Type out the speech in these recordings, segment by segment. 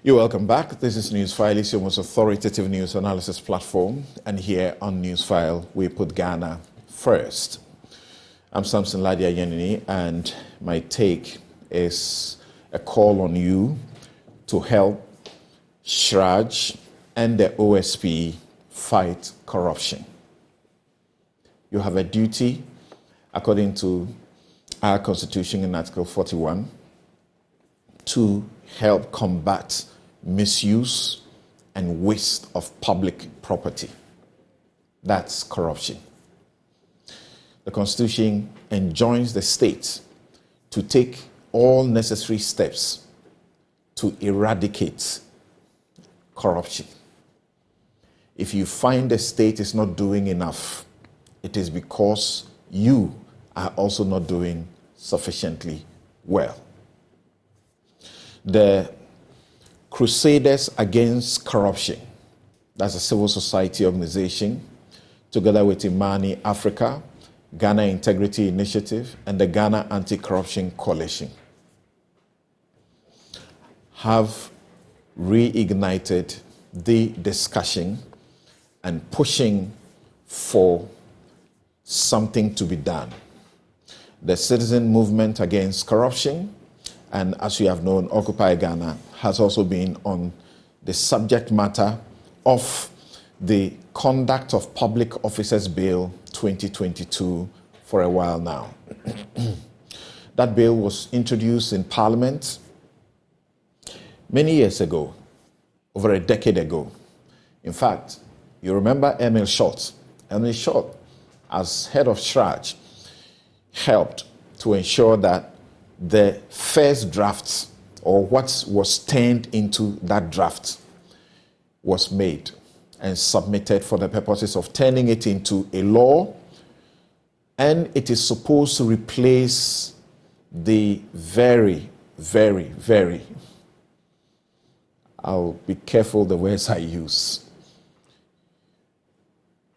You're welcome back. This is Newsfile, it's your most authoritative news analysis platform. And here on Newsfile, we put Ghana first. I'm Samson and my take is a call on you to help CHRAJ and the OSP fight corruption. You have a duty, according to our Constitution in Article 41, to help combat misuse and waste of public property. That's corruption. The Constitution enjoins the state to take all necessary steps to eradicate corruption. If you find the state is not doing enough, it is because you are also not doing sufficiently well. The Crusaders Against Corruption, that's a civil society organization, together with Imani Africa, Ghana Integrity Initiative, and the Ghana Anti-Corruption Coalition, have reignited the discussion and pushing for something to be done. The Citizen Movement Against Corruption, and as you have known, Occupy Ghana has also been on the subject matter of the Conduct of Public Officers Bill 2022 for a while now. That bill was introduced in Parliament many years ago, over a decade ago. In fact, you remember Emil Short. Emil Short, as head of CHRAJ, helped to ensure that the first draft, or what was turned into that draft, was made and submitted for the purposes of turning it into a law, and it is supposed to replace the very, I'll be careful the words I use,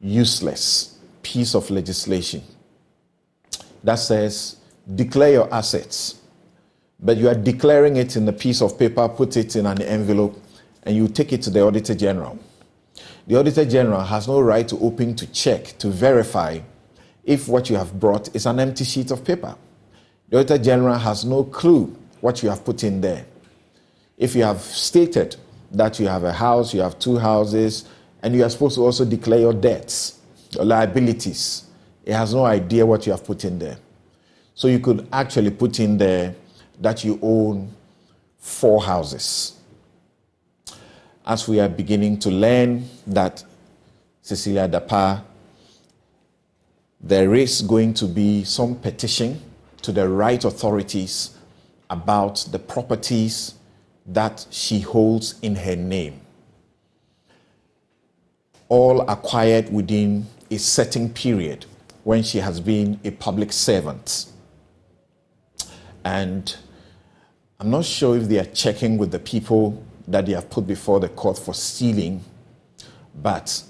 useless piece of legislation that says declare your assets, but you are declaring it in a piece of paper, put it in an envelope, and you take it to the Auditor General. The Auditor General has no right to open to check, to verify if what you have brought is an empty sheet of paper. The Auditor General has no clue what you have put in there. If you have stated that you have a house, you have two houses, and you are supposed to also declare your debts, your liabilities, it has no idea what you have put in there. So you could actually put in there that you own 4 houses. As we are beginning to learn that, Cecilia Dapa, there is going to be some petition to the right authorities about the properties that she holds in her name, all acquired within a certain period when she has been a public servant. And I'm not sure if they are checking with the people that they have put before the court for stealing, but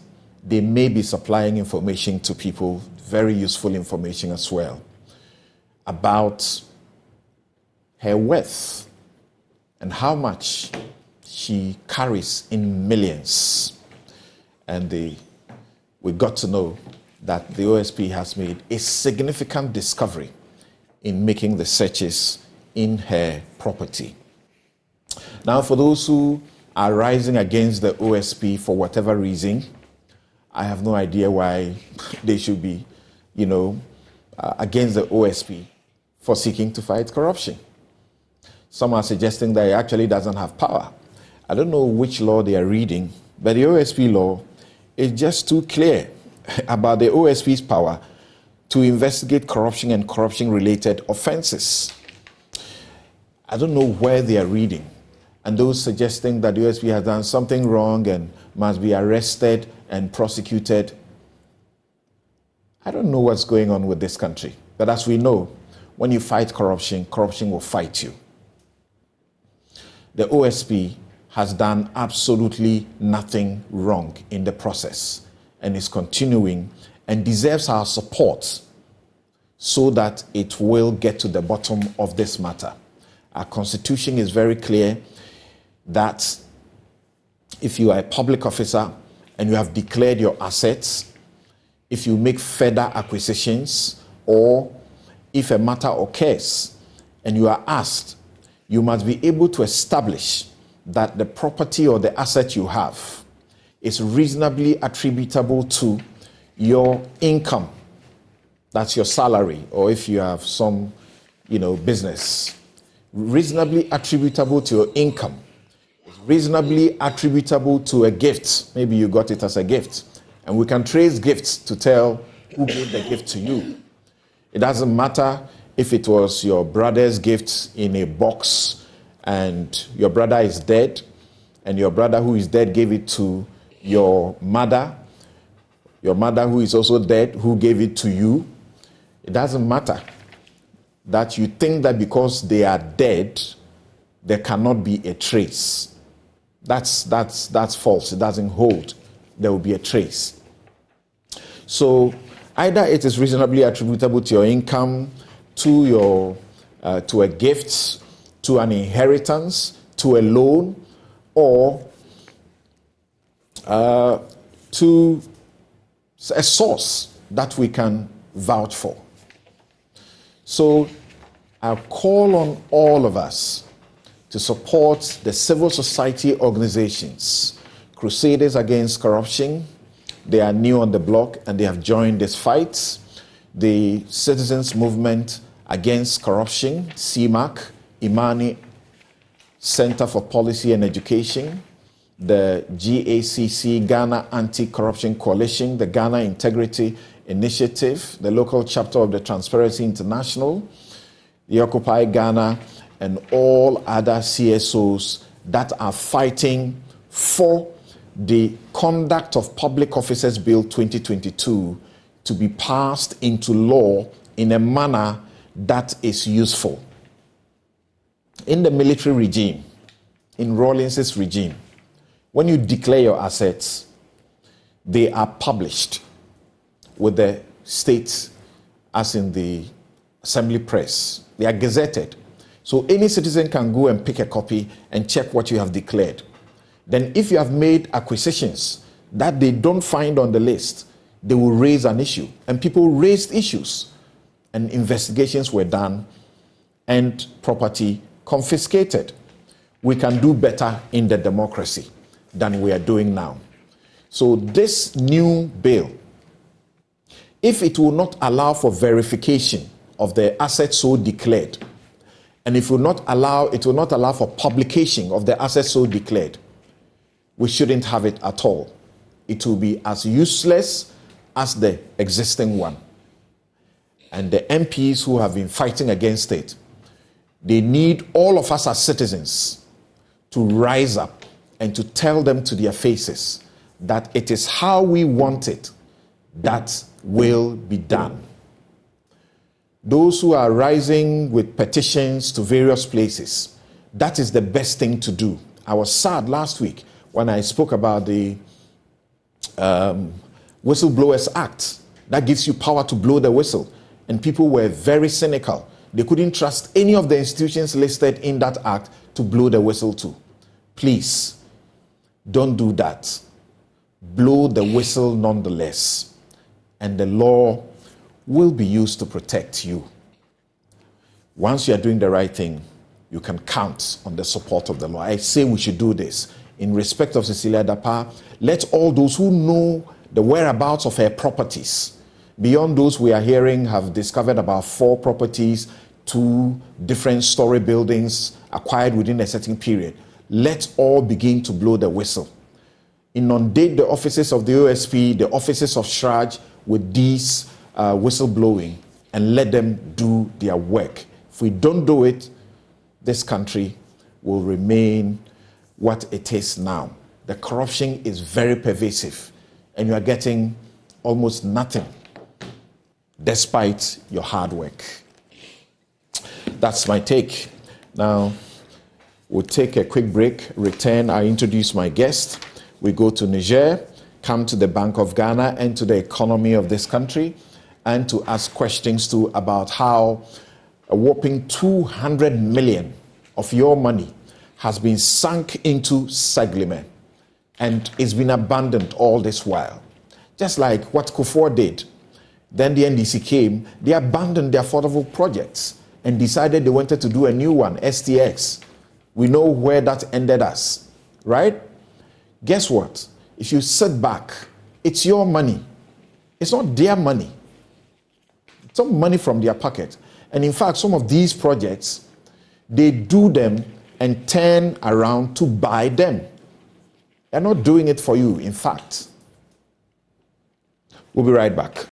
they may be supplying information to people, very useful information as well, about her worth and how much she carries in millions. And we got to know that the OSP has made a significant discovery in making the searches in her property. Now, for those who are rising against the OSP for whatever reason, I have no idea why they should be, against the OSP for seeking to fight corruption. Some are suggesting that it actually doesn't have power. I don't know which law they are reading, but the OSP law is just too clear about the OSP's power to investigate corruption and corruption-related offenses. I don't know where they are reading. And those suggesting that the OSP has done something wrong and must be arrested and prosecuted, I don't know what's going on with this country. But as we know, when you fight corruption, corruption will fight you. The OSP has done absolutely nothing wrong in the process and is continuing and deserves our support so that it will get to the bottom of this matter. Our Constitution is very clear that if you are a public officer and you have declared your assets, if you make further acquisitions, or if a matter occurs and you are asked, you must be able to establish that the property or the asset you have is reasonably attributable to your income. That's your salary, or if you have some, business. Reasonably attributable to your income. It's reasonably attributable to a gift. Maybe you got it as a gift. And we can trace gifts to tell who gave the gift to you. It doesn't matter if it was your brother's gift in a box and your brother is dead, and your brother who is dead gave it to your mother who is also dead, who gave it to you. It doesn't matter that you think that because they are dead, there cannot be a trace. That's false. It doesn't hold. There will be a trace. So either it is reasonably attributable to your income, to your to a gift, to an inheritance, to a loan, or to a source that we can vouch for. So I call on all of us to support the civil society organizations, Crusaders Against Corruption. They are new on the block and they have joined this fight. The Citizens Movement Against Corruption, CMAC, Imani Center for Policy and Education, the GACC, Ghana Anti-Corruption Coalition, the Ghana Integrity Initiative, the local chapter of the Transparency International, the Occupy Ghana, and all other CSOs that are fighting for the Conduct of Public Officers Bill 2022 to be passed into law in a manner that is useful. In the military regime, in Rawlins's regime, when you declare your assets, they are published with the state, as in the assembly press. They are gazetted. So any citizen can go and pick a copy and check what you have declared. Then if you have made acquisitions that they don't find on the list, they will raise an issue. And people raised issues. And investigations were done and property confiscated. We can do better in the democracy than we are doing now. So this new bill, if it will not allow for verification of the assets so declared, and if it will not allow for publication of the assets so declared, we shouldn't have it at all. It will be as useless as the existing one. And the MPs who have been fighting against it, they need all of us as citizens to rise up and to tell them to their faces that it is how we want it that will be done. Those who are rising with petitions to various places, that is the best thing to do. I was sad last week when I spoke about the Whistleblowers Act. That gives you power to blow the whistle. And people were very cynical. They couldn't trust any of the institutions listed in that act to blow the whistle to. Please, don't do that. Blow the whistle nonetheless. And the law will be used to protect you. Once you are doing the right thing, you can count on the support of the law. I say we should do this. In respect of Cecilia Dapa, let all those who know the whereabouts of her properties, beyond those we are hearing have discovered about 4 properties, 2 different story buildings acquired within a certain period. Let all begin to blow the whistle. Inundate the offices of the OSP, the offices of CHRAJ with these whistleblowing, and let them do their work. If we don't do it, this country will remain what it is now. The corruption is very pervasive, and you are getting almost nothing despite your hard work. That's my take. Now, we'll take a quick break, return, I introduce my guest. We go to Niger, come to the Bank of Ghana and to the economy of this country, and to ask questions too about how a whopping 200 million of your money has been sunk into Seglime. and it's been abandoned all this while. Just like what Kufuor did. Then the NDC came, they abandoned their affordable projects and decided they wanted to do a new one, STX. We know where that ended us, right? Guess what? If you sit back, it's your money. It's not their money. It's not money from their pocket. And in fact, some of these projects, they do them and turn around to buy them. They're not doing it for you, in fact. We'll be right back.